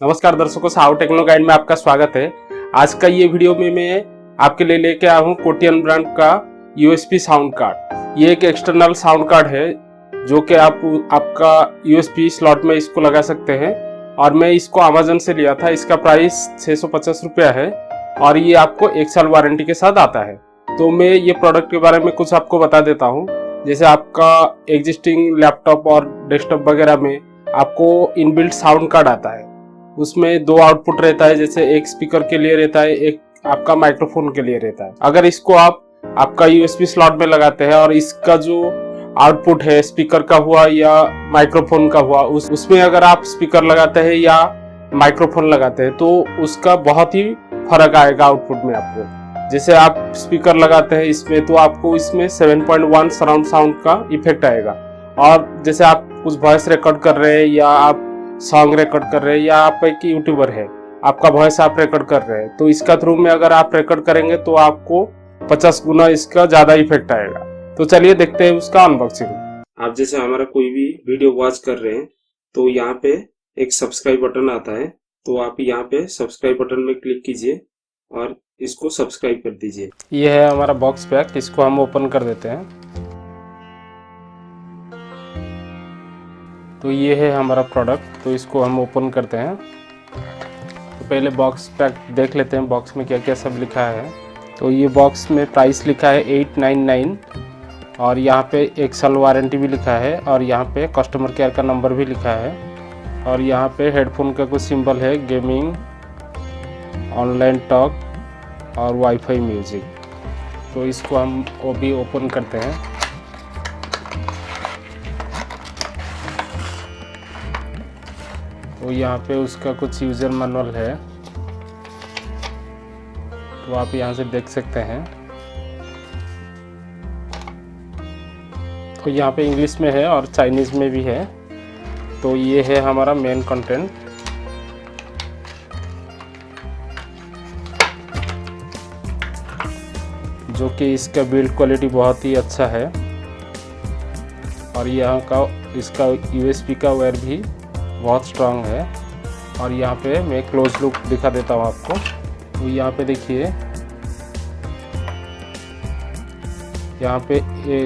नमस्कार दर्शकों, Sahu techno guide में आपका स्वागत है। आज का ये वीडियो में मैं आपके लिए लेके आया हूँ कोटियन ब्रांड का यूएसबी साउंड कार्ड। ये एक एक्सटर्नल साउंड कार्ड है जो कि आपका यूएसबी स्लॉट में इसको लगा सकते हैं। और मैं इसको अमेजन से लिया था। इसका प्राइस 650 रुपया है और ये आपको 1 साल वारंटी के साथ आता है। तो मैं ये प्रोडक्ट के बारे में कुछ आपको बता देता हूँ। जैसे आपका एग्जिस्टिंग लैपटॉप और डेस्कटॉप वगैरह में आपको इनबिल्ट साउंड कार्ड आता है। उसमें 2 आउटपुट रहता है, जैसे एक स्पीकर के लिए रहता है, एक आपका माइक्रोफोन के लिए रहता है। अगर इसको आप आपका यूएसबी स्लॉट में लगाते हैं और इसका जो आउटपुट है स्पीकर का हुआ या माइक्रोफोन का हुआ, उसमें अगर आप स्पीकर लगाते हैं या माइक्रोफोन लगाते हैं तो उसका बहुत ही फर्क आएगा आउटपुट में आपको। जैसे आप स्पीकर लगाते हैं इसमें तो आपको इसमें 7.1 सराउंड साउंड का इफेक्ट आएगा। और जैसे आप कुछ वॉइस रिकॉर्ड कर रहे हैं या आप सॉन्ग रिकॉर्ड कर रहे हैं या आप एक यूट्यूबर है, आपका वॉइस आप रिकॉर्ड कर रहे हैं, तो इसका थ्रू में अगर आप रिकॉर्ड करेंगे तो आपको 50 गुना इसका ज्यादा इफेक्ट आएगा। तो चलिए देखते हैं उसका अनबॉक्सिंग। आप जैसे हमारा कोई भी वीडियो वॉच कर रहे हैं तो यहाँ पे एक सब्सक्राइब बटन आता है, तो आप यहाँ पे सब्सक्राइब बटन में क्लिक कीजिए और इसको सब्सक्राइब कर दीजिए। ये है हमारा बॉक्स पैक, इसको हम ओपन कर देते हैं। तो ये है हमारा प्रोडक्ट, तो इसको हम ओपन करते हैं। तो पहले बॉक्स पैक देख लेते हैं बॉक्स में क्या क्या सब लिखा है। तो ये बॉक्स में प्राइस लिखा है 899 और यहाँ पे 1 साल वारंटी भी लिखा है और यहाँ पे कस्टमर केयर का नंबर भी लिखा है। और यहाँ पे हेडफोन का कुछ सिंबल है, गेमिंग, ऑनलाइन टॉक और वाईफाई म्यूजिक। तो इसको हम वो भी ओपन करते हैं। तो यहाँ पे उसका कुछ यूज़र मैनुअल है, तो आप यहाँ से देख सकते हैं। तो यहाँ पे इंग्लिश में है और चाइनीज़ में भी है। तो ये है हमारा मेन कंटेंट। जो कि इसका बिल्ड क्वालिटी बहुत ही अच्छा है और यहाँ का इसका यूएसबी का वायर भी बहुत स्ट्रांग है। और यहाँ पे मैं क्लोज लुक दिखा देता हूँ आपको। तो यहाँ पे देखिए, यहाँ पे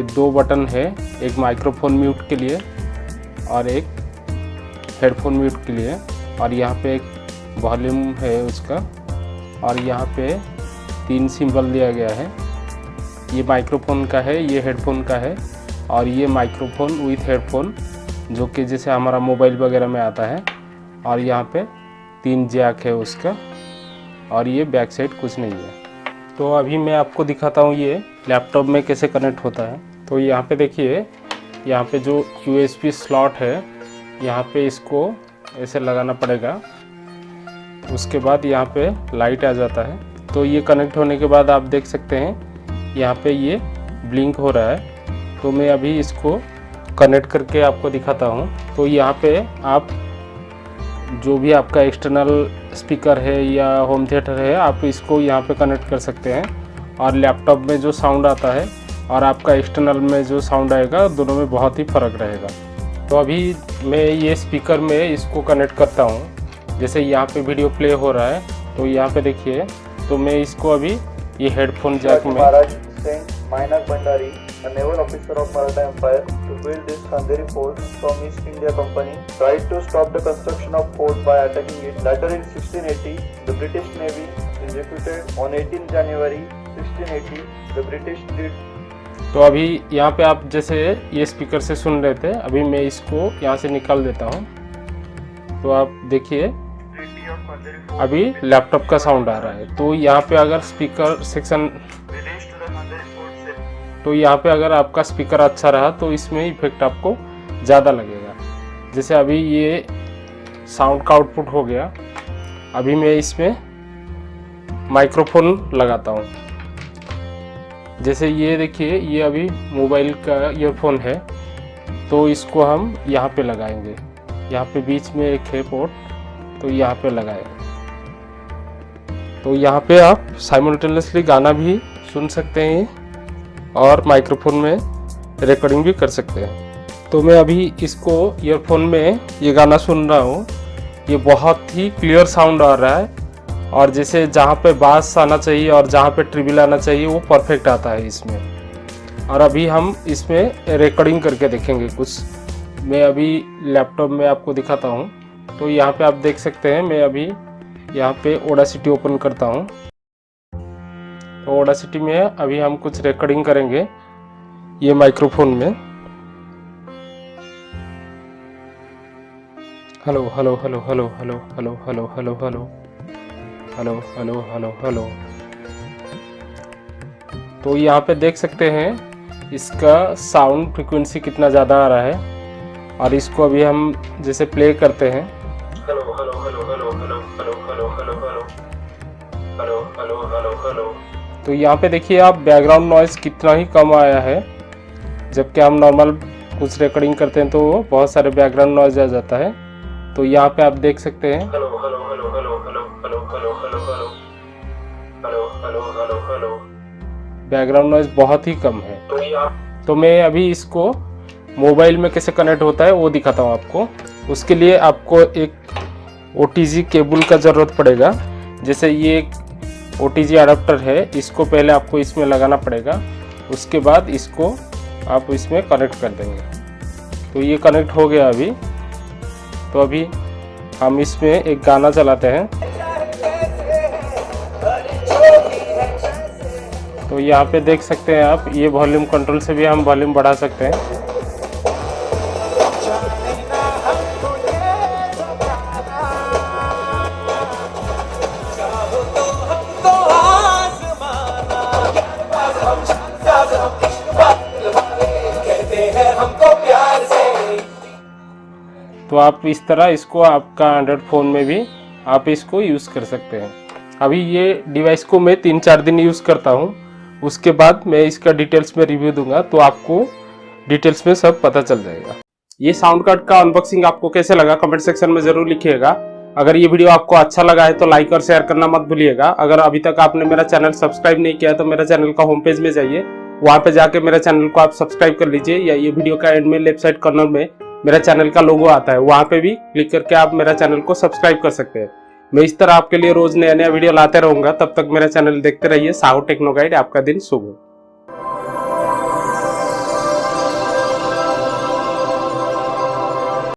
2 बटन है, एक माइक्रोफोन म्यूट के लिए और एक हेडफोन म्यूट के लिए। और यहाँ पे एक वॉल्यूम है उसका। और यहाँ पे 3 सिंबल दिया गया है। ये माइक्रोफोन का है, ये हेडफोन का है और ये माइक्रोफोन विथ हेडफोन, जो कि जैसे हमारा मोबाइल वगैरह में आता है। और यहाँ पे 3 जैक है उसका और ये बैक साइड कुछ नहीं है। तो अभी मैं आपको दिखाता हूँ ये लैपटॉप में कैसे कनेक्ट होता है। तो यहाँ पे देखिए, यहाँ पे जो यूएसबी स्लॉट है यहाँ पे इसको ऐसे लगाना पड़ेगा। उसके बाद यहाँ पे लाइट आ जाता है। तो ये कनेक्ट होने के बाद आप देख सकते हैं यहाँ पे ये ब्लिंक हो रहा है। तो मैं अभी इसको कनेक्ट करके आपको दिखाता हूँ। तो यहाँ पे आप जो भी आपका एक्सटर्नल स्पीकर है या होम थिएटर है, आप इसको यहाँ पे कनेक्ट कर सकते हैं। और लैपटॉप में जो साउंड आता है और आपका एक्सटर्नल में जो साउंड आएगा, दोनों में बहुत ही फ़र्क रहेगा। तो अभी मैं ये स्पीकर में इसको कनेक्ट करता हूँ। जैसे यहाँ पे वीडियो प्ले हो रहा है, तो यहाँ पे देखिए, तो मैं इसको अभी ये हेडफोन जैक में Mainak Bhandari, a naval officer of Maratha Empire, to build this Khanderi fort from East India Company, tried to stop the construction of fort by attacking it. Later in 1680, the British Navy executed on 18 January 1680. The British did. तो अभी यहाँ पे आप जैसे ये speaker से सुन रहे थे, अभी मैं इसको यहाँ से निकाल देता हूँ। तो आप देखिए, अभी लैपटॉप का साउंड आ रहा है। तो यहाँ पे अगर स्पीकर सेक्शन, तो यहाँ पे अगर आपका स्पीकर अच्छा रहा तो इसमें इफेक्ट आपको ज़्यादा लगेगा। जैसे अभी ये साउंड का आउटपुट हो गया। अभी मैं इसमें माइक्रोफोन लगाता हूँ। जैसे ये देखिए, ये अभी मोबाइल का ईयरफोन है, तो इसको हम यहाँ पे लगाएंगे। यहाँ पे बीच में एक है पोर्ट, तो यहाँ पे लगाएंगे। तो यहाँ पे आप साइमल्टेनियसली गाना भी सुन सकते हैं और माइक्रोफोन में रिकॉर्डिंग भी कर सकते हैं। तो मैं अभी इसको ईयरफोन में ये गाना सुन रहा हूँ ये बहुत ही क्लियर साउंड आ रहा है, और जैसे जहाँ पे बास आना चाहिए और जहाँ पे ट्रिबल आना चाहिए वो परफेक्ट आता है इसमें। और अभी हम इसमें रिकॉर्डिंग करके देखेंगे कुछ। मैं अभी लैपटॉप में आपको दिखाता हूँ। तो यहाँ पे आप देख सकते हैं, मैं अभी यहाँ पे ऑडासिटी ओपन करता हूँ। तो ऑडासिटी में अभी हम कुछ रिकॉर्डिंग करेंगे ये माइक्रोफोन में। Hello hello hello hello hello hello hello hello hello hello hello hello hello. तो यहाँ पे देख सकते हैं इसका साउंड फ्रिक्वेंसी कितना ज़्यादा आ रहा है। और इसको अभी हम जैसे प्ले करते हैं, hello hello hello hello hello hello hello hello hello hello hello hello hello, तो यहाँ पे देखिए आप बैकग्राउंड नॉइस कितना ही कम आया है। जबकि हम नॉर्मल कुछ रिकॉर्डिंग करते हैं तो बहुत सारे बैकग्राउंड नॉइज आ जाता है। तो यहाँ पे आप देख सकते हैं hello hello hello hello hello hello hello hello hello hello hello hello hello, background noise बहुत ही कम है। तो मैं अभी इसको मोबाइल में कैसे कनेक्ट होता है वो दिखाता हूँ आपको। उसके लिए आपको एक OTG केबल का ज़रूरत पड़ेगा। जैसे ये एक OTG अडाप्टर है, इसको पहले आपको इसमें लगाना पड़ेगा। उसके बाद इसको आप इसमें कनेक्ट कर देंगे। तो ये कनेक्ट हो गया अभी। तो अभी हम इसमें एक गाना चलाते हैं। तो यहाँ पे देख सकते हैं आप, ये वॉल्यूम कंट्रोल से भी हम वॉल्यूम बढ़ा सकते हैं। तो आप इस तरह इसको आपका एंड्रॉयड फ़ोन में भी आप इसको यूज़ कर सकते हैं। अभी ये डिवाइस को मैं 3-4 दिन यूज़ करता हूँ, उसके बाद मैं इसका डिटेल्स में रिव्यू दूंगा, तो आपको डिटेल्स में सब पता चल जाएगा। ये साउंड कार्ड का अनबॉक्सिंग आपको कैसे लगा कमेंट सेक्शन में ज़रूर लिखिएगा। अगर ये वीडियो आपको अच्छा लगा है तो लाइक और शेयर करना मत भूलिएगा। अगर अभी तक आपने मेरा चैनल सब्सक्राइब नहीं किया तो मेरा चैनल का होम पेज में जाइए, वहाँ पे जाके मेरे चैनल को आप सब्सक्राइब कर लीजिए, या ये वीडियो का एंड में लेफ्ट साइड कॉर्नर में मेरा चैनल का लोगो आता है, वहाँ पे भी क्लिक करके आप मेरा चैनल को सब्सक्राइब कर सकते हैं। मैं इस तरह आपके लिए रोज नया नया वीडियो लाते रहूंगा। तब तक मेरा चैनल देखते रहिए। Sahu techno guide. आपका दिन शुभ हो।